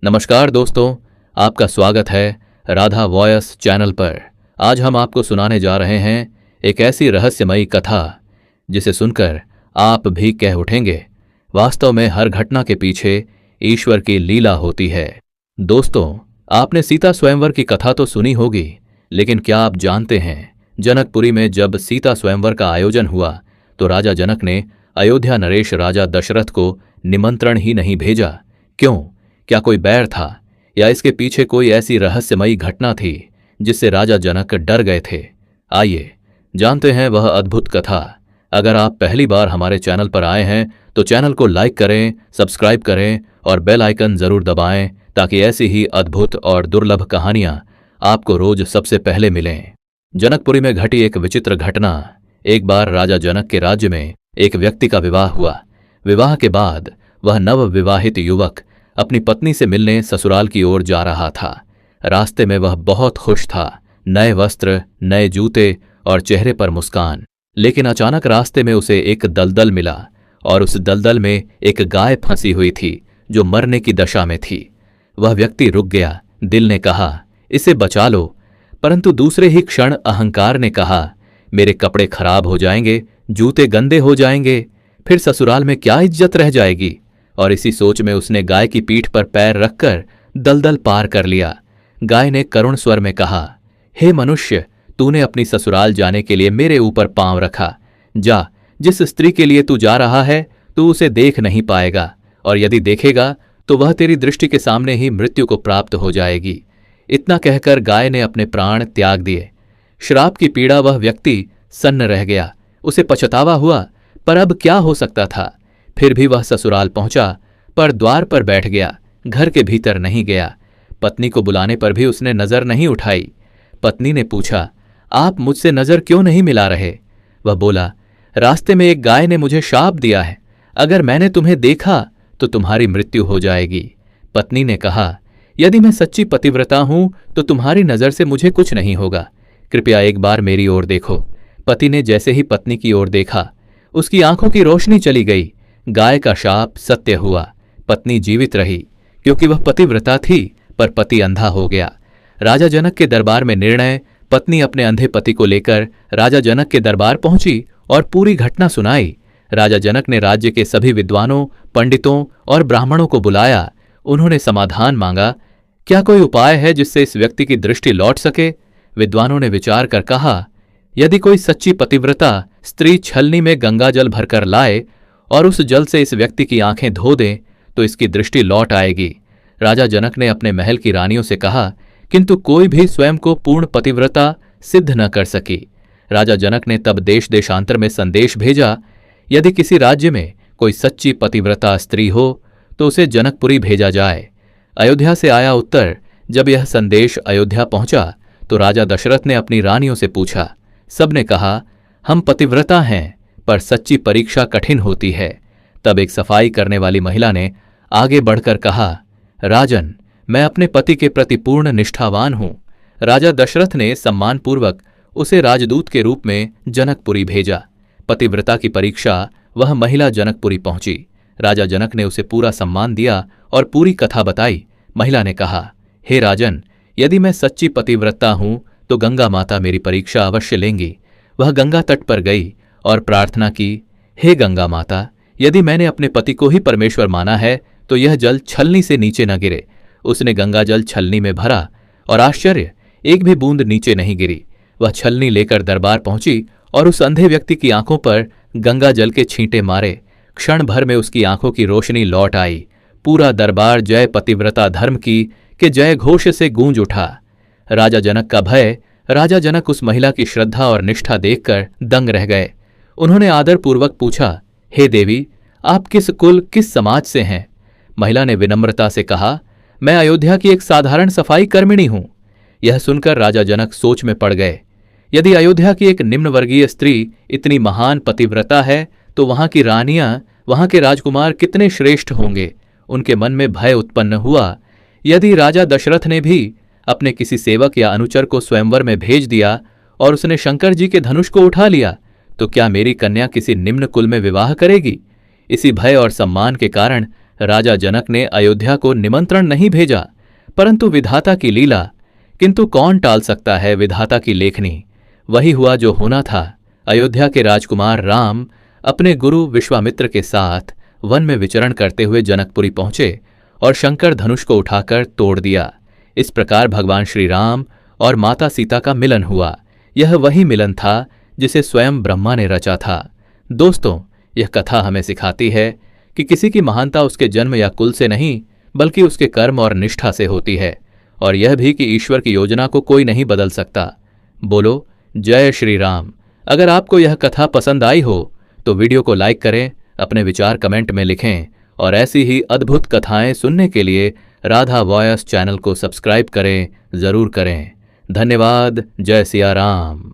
नमस्कार दोस्तों, आपका स्वागत है राधा वॉयस चैनल पर। आज हम आपको सुनाने जा रहे हैं एक ऐसी रहस्यमयी कथा जिसे सुनकर आप भी कह उठेंगे, वास्तव में हर घटना के पीछे ईश्वर की लीला होती है। दोस्तों, आपने सीता स्वयंवर की कथा तो सुनी होगी, लेकिन क्या आप जानते हैं, जनकपुरी में जब सीता स्वयंवर का आयोजन हुआ तो राजा जनक ने अयोध्या नरेश राजा दशरथ को निमंत्रण ही नहीं भेजा। क्यों? क्या कोई बैर था या इसके पीछे कोई ऐसी रहस्यमयी घटना थी जिससे राजा जनक डर गए थे? आइए जानते हैं वह अद्भुत कथा। अगर आप पहली बार हमारे चैनल पर आए हैं तो चैनल को लाइक करें, सब्सक्राइब करें और बेल आइकन जरूर दबाएं ताकि ऐसी ही अद्भुत और दुर्लभ कहानियां आपको रोज सबसे पहले मिलें। जनकपुरी में घटी एक विचित्र घटना। एक बार राजा जनक के राज्य में एक व्यक्ति का विवाह हुआ। विवाह के बाद वह नवविवाहित युवक अपनी पत्नी से मिलने ससुराल की ओर जा रहा था। रास्ते में वह बहुत खुश था, नए वस्त्र, नए जूते और चेहरे पर मुस्कान। लेकिन अचानक रास्ते में उसे एक दलदल मिला और उस दलदल में एक गाय फंसी हुई थी जो मरने की दशा में थी। वह व्यक्ति रुक गया। दिल ने कहा, इसे बचा लो, परंतु दूसरे ही क्षण अहंकार ने कहा, मेरे कपड़े खराब हो जाएंगे, जूते गंदे हो जाएंगे, फिर ससुराल में क्या इज्जत रह जाएगी। और इसी सोच में उसने गाय की पीठ पर पैर रखकर दलदल पार कर लिया। गाय ने करुण स्वर में कहा, हे मनुष्य, तूने अपनी ससुराल जाने के लिए मेरे ऊपर पांव रखा। जा, जिस स्त्री के लिए तू जा रहा है तू उसे देख नहीं पाएगा, और यदि देखेगा तो वह तेरी दृष्टि के सामने ही मृत्यु को प्राप्त हो जाएगी। इतना कहकर गाय ने अपने प्राण त्याग दिए। श्राप की पीड़ा वह व्यक्ति सन्न रह गया। उसे पछतावा हुआ, पर अब क्या हो सकता था। फिर भी वह ससुराल पहुंचा, पर द्वार पर बैठ गया, घर के भीतर नहीं गया। पत्नी को बुलाने पर भी उसने नजर नहीं उठाई। पत्नी ने पूछा, आप मुझसे नजर क्यों नहीं मिला रहे? वह बोला, रास्ते में एक गाय ने मुझे शाप दिया है, अगर मैंने तुम्हें देखा तो तुम्हारी मृत्यु हो जाएगी। पत्नी ने कहा, यदि मैं सच्ची पतिव्रता हूं तो तुम्हारी नजर से मुझे कुछ नहीं होगा, कृपया एक बार मेरी ओर देखो। पति ने जैसे ही पत्नी की ओर देखा, उसकी आंखों की रोशनी चली गई। गाय का शाप सत्य हुआ। पत्नी जीवित रही क्योंकि वह पतिव्रता थी, पर पति अंधा हो गया। राजा जनक के दरबार में निर्णय। पत्नी अपने अंधे पति को लेकर राजा जनक के दरबार पहुंची और पूरी घटना सुनाई। राजा जनक ने राज्य के सभी विद्वानों, पंडितों और ब्राह्मणों को बुलाया। उन्होंने समाधान मांगा, क्या कोई उपाय है जिससे इस व्यक्ति की दृष्टि लौट सके? विद्वानों ने विचार कर कहा, यदि कोई सच्ची पतिव्रता स्त्री छलनी में गंगा जल भरकर लाए और उस जल से इस व्यक्ति की आंखें धो दे तो इसकी दृष्टि लौट आएगी। राजा जनक ने अपने महल की रानियों से कहा, किंतु कोई भी स्वयं को पूर्ण पतिव्रता सिद्ध न कर सकी। राजा जनक ने तब देश देशांतर में संदेश भेजा, यदि किसी राज्य में कोई सच्ची पतिव्रता स्त्री हो तो उसे जनकपुरी भेजा जाए। अयोध्या से आया उत्तर। जब यह संदेश अयोध्या पहुंचा तो राजा दशरथ ने अपनी रानियों से पूछा। सबने कहा, हम पतिव्रता हैं, पर सच्ची परीक्षा कठिन होती है। तब एक सफाई करने वाली महिला ने आगे बढ़कर कहा, राजन, मैं अपने पति के प्रति पूर्ण निष्ठावान हूं। राजा दशरथ ने सम्मानपूर्वक उसे राजदूत के रूप में जनकपुरी भेजा। पतिव्रता की परीक्षा वह महिला जनकपुरी पहुंची। राजा जनक ने उसे पूरा सम्मान दिया और पूरी कथा बताई। महिला ने कहा, हे राजन, यदि मैं सच्ची पतिव्रता हूं तो गंगा माता मेरी परीक्षा अवश्य लेंगी। वह गंगा तट पर गई और प्रार्थना की, हे गंगा माता, यदि मैंने अपने पति को ही परमेश्वर माना है तो यह जल छलनी से नीचे न गिरे। उसने गंगा जल छलनी में भरा और आश्चर्य, एक भी बूंद नीचे नहीं गिरी। वह छलनी लेकर दरबार पहुंची और उस अंधे व्यक्ति की आंखों पर गंगा जल के छींटे मारे। क्षण भर में उसकी आंखों की रोशनी लौट आई। पूरा दरबार जय पतिव्रता धर्म की के जय घोष से गूंज उठा। राजा जनक का भय। राजा जनक उस महिला की श्रद्धा और निष्ठा देखकर दंग रह गए। उन्होंने आदरपूर्वक पूछा, हे देवी, आप किस कुल, किस समाज से हैं? महिला ने विनम्रता से कहा, मैं अयोध्या की एक साधारण सफाई कर्मिणी हूं। यह सुनकर राजा जनक सोच में पड़ गए। यदि अयोध्या की एक निम्न वर्गीय स्त्री इतनी महान पतिव्रता है तो वहां की रानियां, वहां के राजकुमार कितने श्रेष्ठ होंगे। उनके मन में भय उत्पन्न हुआ। यदि राजा दशरथ ने भी अपने किसी सेवक या अनुचर को स्वयंवर में भेज दिया और उसने शंकर जी के धनुष को उठा लिया तो क्या मेरी कन्या किसी निम्न कुल में विवाह करेगी? इसी भय और सम्मान के कारण राजा जनक ने अयोध्या को निमंत्रण नहीं भेजा, परंतु विधाता की लीला। किंतु कौन टाल सकता है विधाता की लेखनी। वही हुआ जो होना था। अयोध्या के राजकुमार राम अपने गुरु विश्वामित्र के साथ वन में विचरण करते हुए जनकपुरी पहुंचे और शंकर धनुष को उठाकर तोड़ दिया। इस प्रकार भगवान श्री राम और माता सीता का मिलन हुआ। यह वही मिलन था जिसे स्वयं ब्रह्मा ने रचा था। दोस्तों, यह कथा हमें सिखाती है कि किसी की महानता उसके जन्म या कुल से नहीं, बल्कि उसके कर्म और निष्ठा से होती है, और यह भी कि ईश्वर की योजना को कोई नहीं बदल सकता। बोलो जय श्री राम। अगर आपको यह कथा पसंद आई हो तो वीडियो को लाइक करें, अपने विचार कमेंट में लिखें, और ऐसी ही अद्भुत कथाएं सुनने के लिए राधा वॉयस चैनल को सब्सक्राइब करें, जरूर करें। धन्यवाद। जय सिया राम।